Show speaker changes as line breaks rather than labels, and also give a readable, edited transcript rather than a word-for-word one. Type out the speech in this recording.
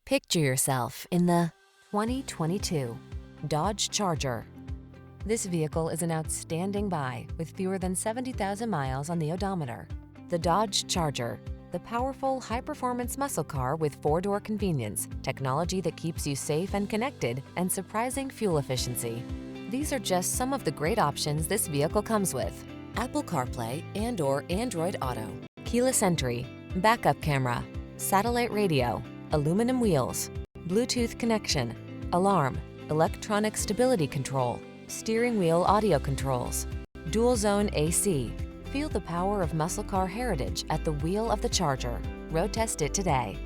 Picture yourself in the 2022 Dodge Charger. This vehicle is an outstanding buy with fewer than 70,000 miles on the odometer. The Dodge Charger, the powerful, high-performance muscle car with four-door convenience, technology that keeps you safe and connected, and surprising fuel efficiency. These are just some of the great options this vehicle comes with: Apple CarPlay and/or Android Auto, keyless entry, backup camera, satellite radio, aluminum wheels, Bluetooth connection, alarm, electronic stability control, steering wheel audio controls, dual zone AC. Feel the power of muscle car heritage at the wheel of the Charger. Road test it today.